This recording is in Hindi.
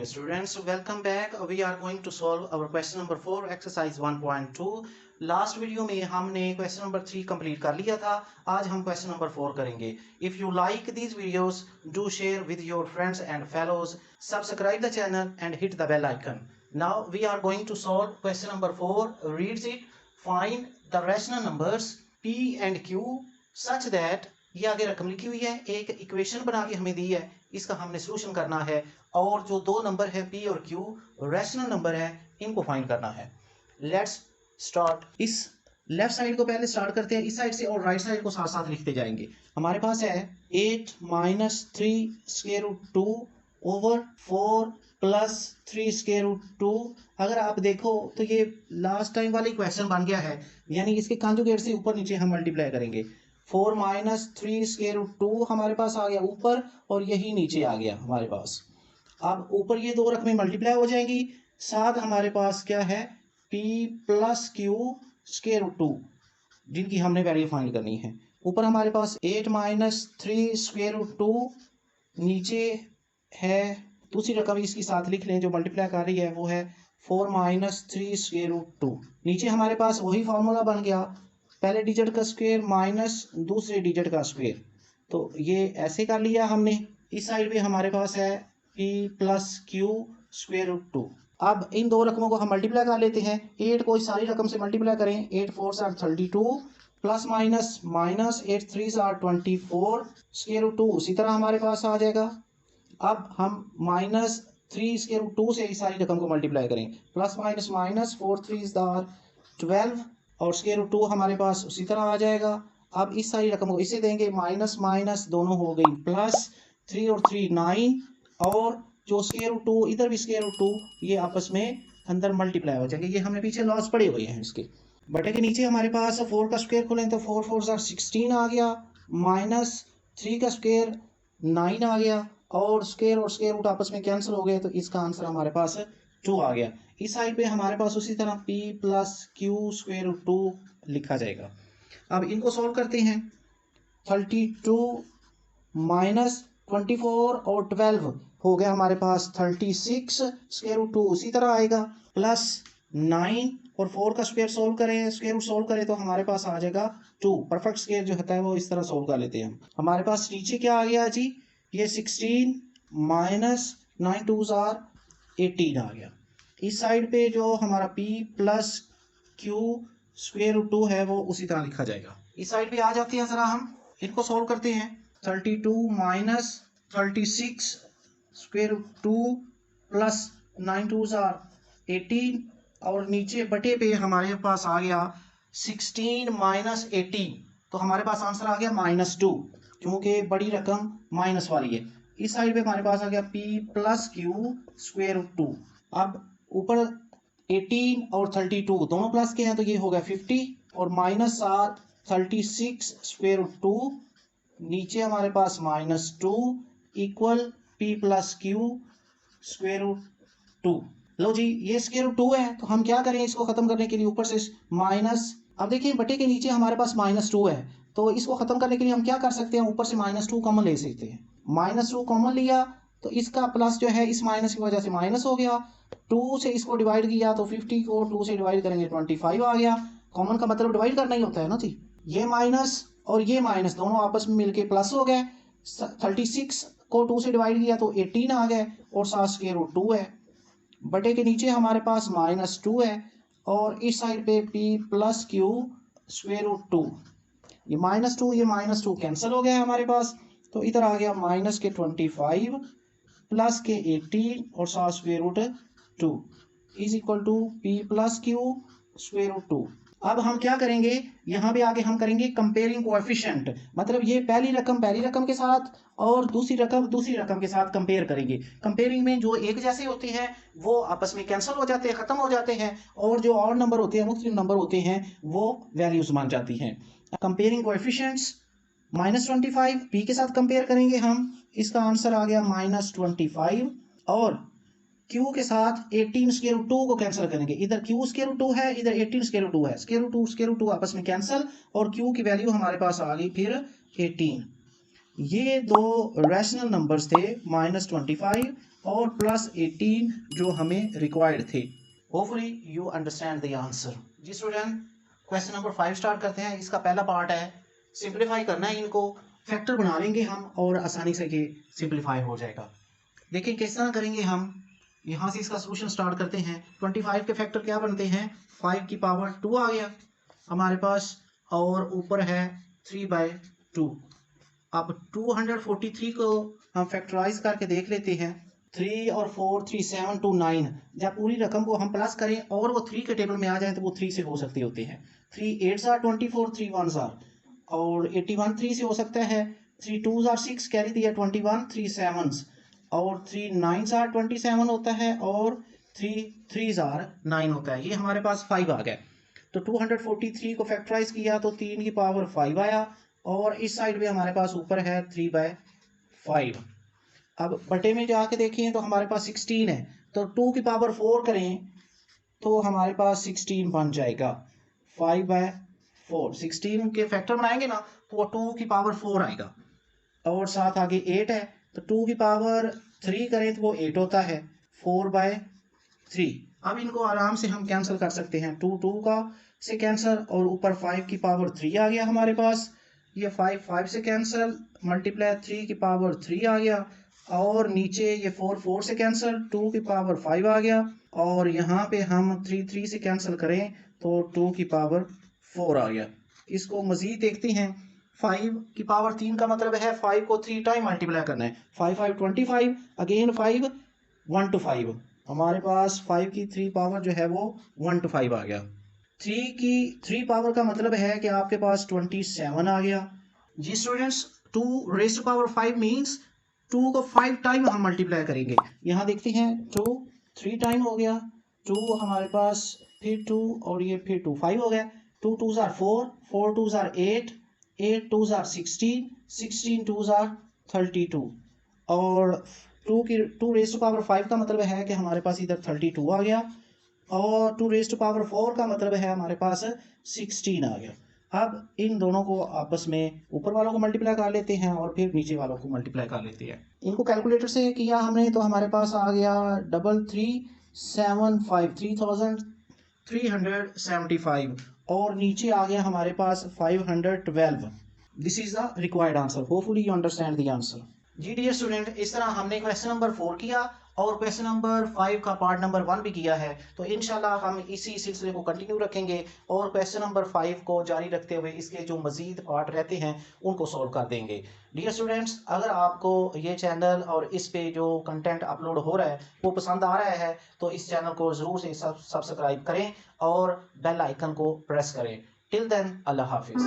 students, welcome back. We are going to solve our question number 4 exercise 1.2. Last video में हमने क्वेश्चन नंबर 3 कंप्लीट कर लिया था. आज हम क्वेश्चन नंबर 4 करेंगे. If you like these videos, do share with your friends and fellows, subscribe the channel and hit the bell icon. Now we are going to solve question number 4. Reads it. Find the rational numbers p and q such that, ये आगे रकम लिखी हुई है, एक इक्वेशन बना के हमें दी है, इसका हमने सोल्यूशन करना है और जो दो नंबर है p और q रैशनल नंबर है, इनको फाइंड करना है. Let's start. इस लेफ्ट साइड को पहले स्टार्ट करते हैं, इस साइड से, और राइट साइड को साथ साथ लिखते जाएंगे. हमारे पास है 8 minus 3 square root 2 over 4 plus 3 square root 2. अगर आप देखो तो ये लास्ट टाइम वाली क्वेश्चन बन गया है, यानी इसके कॉन्जुगेट से ऊपर नीचे हम मल्टीप्लाई करेंगे. 4 माइनस 3 स्क्वायर रूट 2 हमारे पास आ गया ऊपर और यही नीचे आ गया हमारे पास. अब ऊपर ये दो रकमें मल्टीप्लाई हो जाएंगी, साथ हमारे पास क्या है p plus q square root 2 जिनकी हमने वैल्यू फाइंड करनी है. ऊपर हमारे पास 8 माइनस 3 स्क्वायर रूट 2, नीचे है दूसरी रकम इसकी साथ लिख लें जो मल्टीप्लाई कर रही है, वो है 4 माइनस 3 स्क्वायर रूट 2. नीचे हमारे पास वही फार्मूला बन गया, पहले डिजिट का स्क्वायर माइनस दूसरे डिजिट का स्क्वायर. तो ये ऐसे कर लिया हमने. इस साइड पे हमारे पास है p plus Q square root 2. अब इन दो रकमों को हम मल्टीप्लाई कर लेते हैं. 8 को इस सारी रकम से मल्टीप्लाई करें, 8 4 or 32 plus minus minus 8 3 or 24 square root 2 उसी तरह हमारे पास आ जाएगा. अब हम माइनस 3 स्क्वायर रूट 2 से इस सारी रकम को मल्टीप्लाई करें, प्लस माइनस माइनस 4 3 आर 12 और स्क्वायर रूट 2 हमारे पास उसी तरह आ जाएगा. अब इस सारी रकम को इसे देंगे, माइनस माइनस दोनों हो गई प्लस, 3 और 3 9, और जो स्क्वायर रूट 2 इधर भी स्क्वायर रूट 2, ये आपस में अंदर मल्टीप्लाई हो जाएंगे. ये हमने पीछे लॉस पड़े हुए हैं इसके. बटे के नीचे हमारे पास 4 का स्क्वायर खोलें तो 4 4 16 आ गया, माइनस 3 का स्क्वायर 9 आ गया, और स्क्वायर रूट आपस में कैंसिल हो गए, तो इसका आंसर हमारे पास 2 आ गया. इस साइड पे हमारे पास उसी तरह p plus Q square root 2 लिखा जाएगा. अब इनको सॉल्व करते हैं. 32 माइनस 24 और 12 हो गया हमारे पास 36 स्क्वायर रूट 2 उसी तरह आएगा, प्लस 9 और 4 का स्क्वायर सोल्व करें, स्क्वायर रूट सोल्व करें तो हमारे पास आ जाएगा 2. परफेक्ट स्क्वायर जो होता है वो इस तरह सोल्व कर लेते हैं हम. हमारे पास नीचे क्या आ गया जी, ये 16 माइनस 9 2 आर 18 आ गया. इस साइड पे जो हमारा p plus q square root 2 है वो उसी तरह लिखा जाएगा. इस साइड पे आ जाते हैं, जरा हम इनको सॉल्व करते हैं. 32 minus 36 square root 2 plus 9 2 or 18, और नीचे बटे पे हमारे पास आ गया 16 माइनस 18, तो हमारे पास आंसर आ गया -2 क्योंकि बड़ी रकम माइनस वाली है. इस साइड पे हमारे पास आ गया p plus Q square root 2. अब ऊपर 18 और 32 दोनों प्लस के हैं तो ये हो गया 50, और माइनस 36 स्क्वायर रूट 2, नीचे हमारे पास -2 equal p plus Q square root 2. लो जी, ये स्क्वायर रूट 2 है तो हम क्या करें, इसको खत्म करने के लिए ऊपर से माइनस, अब देखिए बटे के नीचे हमारे पास -2 है, तो इसको खत्म करने के लिए हम क्या कर सकते हैं, ऊपर से -2 कॉमन ले सकते हैं. -2 कॉमन लिया तो इसका प्लस जो है इस माइनस की वजह से माइनस हो गया. 2 से इसको डिवाइड किया तो 50 को 2 से डिवाइड करेंगे 25 आ गया. कॉमन का मतलब डिवाइड करना ही होता है ना जी. ये माइनस और ये माइनस दोनों आपस में मिलके प्लस हो गए. 36 को 2 से डिवाइड किया तो 18 आ गए, और साथ स्क्वायर रूट 2 है. बटे के नीचे हमारे पास -2 है, और इस साइड पे p plus Q square root 2, ये -2 कैंसिल हो गया हमारे पास, तो इधर आ गया माइनस के 25 प्लस के 18 और साथ square root 2 is equal to p plus Q square root 2. अब हम क्या करेंगे, यहाँ पे आगे हम करेंगे कंपेयरिंग कोएफिशिएंट, मतलब ये पहली रकम के साथ और दूसरी रकम के साथ कंपेयर करेंगे. कंपेयरिंग में जो एक जैसे होते हैं वो आपस में कैंसिल हो जाते हैं, खत्म हो जाते हैं, और जो और नंबर होते हैं, मुख्तलिफ नंबर होते हैं, वो वैल्यूज मान जाती हैं. कंपेयरिंग कोएफिशिएंट्स, -25 p के साथ कंपेयर करेंगे हम, इसका आंसर आ गया -25, और q के साथ 18 स्क्वायर रूट 2 को कैंसिल करेंगे. इधर q स्क्वायर रूट 2 है, इधर 18 स्क्वायर रूट 2 है, स्क्वायर रूट 2 आपस में कैंसिल, और q की वैल्यू हमारे पास आ गई फिर 18. ये दो रैशनल नंबर्स थे -25 और प्लस 18 जो हमें रिक्वायर्ड थे। Hopefully you understand the answer. जी स्टूडेंट, क्वेश्चन नंबर 5 स्टार्ट करते हैं। इसका पहला पार्ट है सिंप्लीफाई करना है, इनको फैक्टर बना लेंगे हम और आसानी से ये सिंप्लीफाई हो जाएगा। देखिए किस तरह करेंगे हम। यहाँ से इसका सोल्यूशन स्टार्ट करते हैं। 25 के फैक्टर क्या बनते हैं, 5 की पावर 2 आ गया हमारे पास, और ऊपर है 3/2। अब 243 को हम फैक्टराइज करके देख लेते हैं। 3 और 4 3 7 2 9। जब पूरी रकम को हम प्लस करें और वो 3 के टेबल में आ जाए तो वो 3 से हो सकते होते हैं। 3 8 आर 24, 3 1 आर, और 81 3 से हो सकता है। 3 2 आर 6 कैरी दिया 21, 3 7, और 3 9 आर 27 होता है, और 3 3 आर 9 होता है। ये हमारे पास 5 आ गया। तो 243 को फैक्टराइज किया तो 3 की पावर 5 आया, और इस साइड पे हमारे पास ऊपर है 3/5। अब बटे में जाके देखें तो हमारे पास 16 है, तो 2 की पावर 4 करें तो हमारे पास 16 बन जाएगा। 5/4 16 के फैक्टर बनाएंगे ना तो वो 2 की पावर 4 आएगा, और साथ आगे 8 है तो 2 की पावर 3 करें तो वो 8 होता है। 4/3। अब इनको आराम से हम कैंसिल कर सकते हैं। 2 2 का से कैंसिल, और ऊपर 5 की पावर 3 आ गया हमारे पास। ये 5 5 से कैंसिल, मल्टीप्लाई 3 की पावर 3 आ गया, और नीचे ये 4 4 से कैंसिल, 2 की पावर 5 आ गया, और यहाँ पे हम 3 3 से कैंसिल करें तो 2 की पावर 4 आ गया। इसको मजीद देखते हैं। 5 की पावर 3 का मतलब है 5 को 3 टाइम मल्टीप्लाई करना है। 5 5 25, अगेन 5 1 to 5। हमारे पास 5 की 3 पावर जो है वो 1 to 5 आ गया। 3 की 3 पावर का मतलब है कि आपके पास 27 आ गया। जी students, 2 raise to power 5 means 2 को 5 टाइम हम मल्टीप्लाई करेंगे। यहाँ देखते हैं 2 3 टाइम हो गया, 2 हमारे पास, फिर 2, और ये फिर 2 5 हो गया। 2 2 आर 4, 4 2 आर 8, 8 2 आर 16, 16 2 आर 32, और 2 रेज़ टू पावर 5 का मतलब है कि हमारे पास इधर 32 आ गया, और 2 रेज़ टू पावर 4 का मतलब है हमारे पास 16 आ गया। अब इन दोनों को आपस में ऊपर वालों को मल्टीप्लाई कर लेते हैं और फिर नीचे वालों को मल्टीप्लाई कर लेते हैं। इनको कैलकुलेटर से किया हमने तो हमारे पास आ गया 3375, 3375, और नीचे आ गया हमारे पास 512। This is the required answer. Hopefully you understand the answer. जी डियर स्टूडेंट, इस तरह हमने क्वेश्चन नंबर 4 किया और क्वेश्चन नंबर 5 का पार्ट नंबर 1 भी किया है। तो इंशाल्लाह हम इसी सिलसिले को कंटिन्यू रखेंगे और क्वेश्चन नंबर 5 को जारी रखते हुए इसके जो मजीद पार्ट रहते हैं उनको सॉल्व कर देंगे। डियर स्टूडेंट्स, अगर आपको ये चैनल और इस पे जो कंटेंट अपलोड हो रहा है वो पसंद आ रहा है तो इस चैनल को ज़रूर से सब्सक्राइब करें और बेल आइकन को प्रेस करें। टिल देन, अल्लाह हाफिज़।